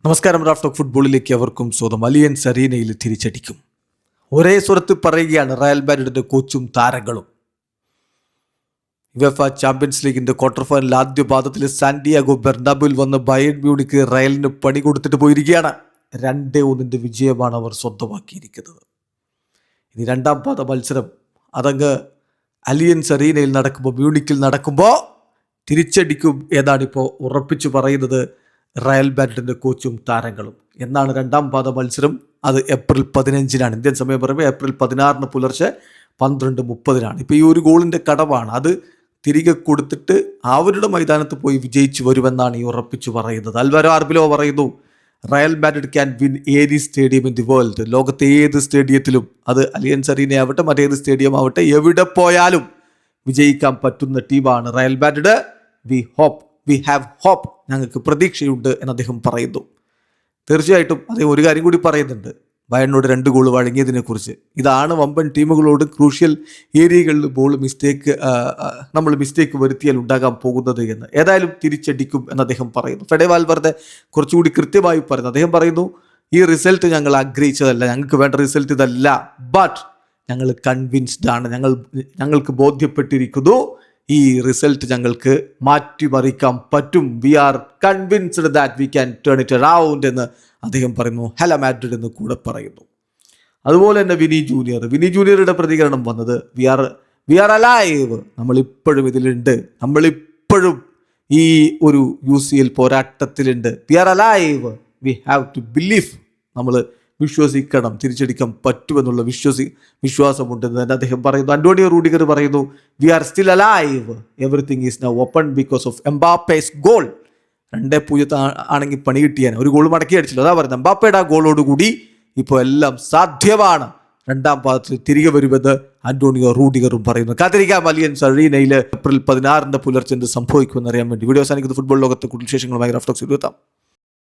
നമസ്കാരം. Raf talk ഫുട്ബോളിലേക്ക് അവർക്കും സ്വന്തം. അലിയൻസ് അരീനയിൽ തിരിച്ചടിക്കും. ഒരേ സ്വരത്തിൽ പറയുകയാണ് റയൽ മാഡ്രിഡിന്റെ കോച്ചും താരങ്ങളും. യുവേഫ ചാമ്പ്യൻസ് ലീഗിന്റെ ക്വാർട്ടർ ഫൈനൽ ആദ്യ പാദത്തിൽ സാന്റിയാഗോ ബെർണാബിൽ വന്ന് ബയേൺ മ്യൂണിക്ക് റയലിന് പണി കൊടുത്തിട്ട് പോയിരിക്കുകയാണ്. 2-1 വിജയമാണ് അവർ സ്വന്തമാക്കിയിരിക്കുന്നത്. ഇനി രണ്ടാം പാദ മത്സരം അതങ്ങ് അലിയൻസ് അരീനയിൽ നടക്കുമ്പോൾ, മ്യൂണിക്കിൽ നടക്കുമ്പോൾ തിരിച്ചടിക്കും എന്നാണിപ്പോൾ ഉറപ്പിച്ചു പറയുന്നത് റയൽ മാഡ്രിഡിന്റെ കോച്ചും താരങ്ങളും. എന്നാണ് രണ്ടാം പാദ മത്സരം? അത് ഏപ്രിൽ 15 ഇന്ത്യൻ സമയം പറയുമ്പോൾ ഏപ്രിൽ 16 പുലർച്ചെ 12:30. ഇപ്പോൾ ഈ ഒരു ഗോളിൻ്റെ കടവാണ്. അത് തിരികെ കൊടുത്തിട്ട് അവരുടെ മൈതാനത്ത് പോയി വിജയിച്ചു വരുമെന്നാണ് ഈ ഉറപ്പിച്ചു പറയുന്നത്. അൽവാരോ ആർബിലോ പറയുന്നു, Real Madrid can win any stadium in the world. ലോകത്തെ ഏത് സ്റ്റേഡിയത്തിലും, അത് അലിയൻസ് അരീന ആവട്ടെ മറ്റേത് സ്റ്റേഡിയം ആവട്ടെ, എവിടെ പോയാലും വിജയിക്കാൻ പറ്റുന്ന ടീമാണ് Real Madrid. We have hope, ഞങ്ങൾക്ക് പ്രതീക്ഷയുണ്ട് എന്ന് അദ്ദേഹം പറയുന്നു. തീർച്ചയായിട്ടും അദ്ദേഹം ഒരു കാര്യം കൂടി പറയുന്നുണ്ട്, ബയണിനോട് 2 ഗോൾ വഴങ്ങിയതിനെക്കുറിച്ച്. ഇതാണ് വമ്പൻ ടീമുകളോട് ക്രൂഷ്യൽ ഏരിയകളിൽ ബോൾ മിസ്റ്റേക്ക് വരുത്തിയാൽ ഉണ്ടാകാൻ പോകുന്നത് എന്ന്. ഏതായാലും തിരിച്ചടിക്കും എന്ന് അദ്ദേഹം പറയുന്നു. ഫെഡെ വാൽവെർദെ കുറച്ചുകൂടി കൃത്യമായി പറയുന്നു. അദ്ദേഹം പറയുന്നു, ഈ റിസൾട്ട് ഞങ്ങൾ ആഗ്രഹിച്ചതല്ല, ഞങ്ങൾക്ക് വേണ്ട റിസൾട്ട് ഇതല്ല, ബട്ട് ഞങ്ങൾ കൺവിൻസ്ഡ് ആണ്, ഞങ്ങൾക്ക് ബോധ്യപ്പെട്ടിരിക്കുന്നു ഈ റിസൾട്ട് ഞങ്ങൾക്ക് മാറ്റിമറിക്കാൻ പറ്റും. We are convinced that we can turn it around എന്ന് അദ്ദേഹം പറയുന്നു. ഹെല മാഡ്രിഡ് എന്ന് കൂടെ പറയുന്നു. അതുപോലെ തന്നെ വിനി ജൂനിയറുടെ പ്രതികരണം വന്നത്, വി ആർ അലൈവ്, നമ്മളിപ്പോഴും ഇതിലുണ്ട്, നമ്മളിപ്പോഴും ഈ ഒരു UCL പോരാട്ടത്തിലുണ്ട്. We are alive, we have to believe, നമ്മൾ വിശ്വസിക്കണം, തിരിച്ചടിക്കാൻ പറ്റുമെന്നുള്ള വിശ്വാസമുണ്ടെന്ന് തന്നെ അദ്ദേഹം പറയുന്നു. അന്റോണിയോ റൂഡിഗർ പറയുന്നു, we are still alive, everything is now open because of Mbappe's goal. 2-0 ആണെങ്കിൽ പണി കിട്ടിയാൽ ഒരു ഗോൾ മടക്കി അടിച്ചല്ലോ. അതാ പറയുന്നത്, എംബാപ്പയുടെ ആ ഗോളോടുകൂടി ഇപ്പോൾ എല്ലാം സാധ്യമാണ്, രണ്ടാം പാദത്തിൽ തിരികെ വരുമെന്ന് അന്റോണിയോ റൂഡിഗറും പറയുന്നു. കാത്തിരിക്കാം അലിയൻസ് അരീനയിൽ ഏപ്രിൽ 16 പുലർച്ചെ എന്ത് സംഭവിക്കുമെന്ന് അറിയാൻ വേണ്ടി. വീഡിയോ അവസാനിക്കുന്ന ഫുട്ബോൾ ലോകത്തെ കൂടുതൽ വിശേഷങ്ങളുമായി റാഫ് ടോക്സ് എത്താം.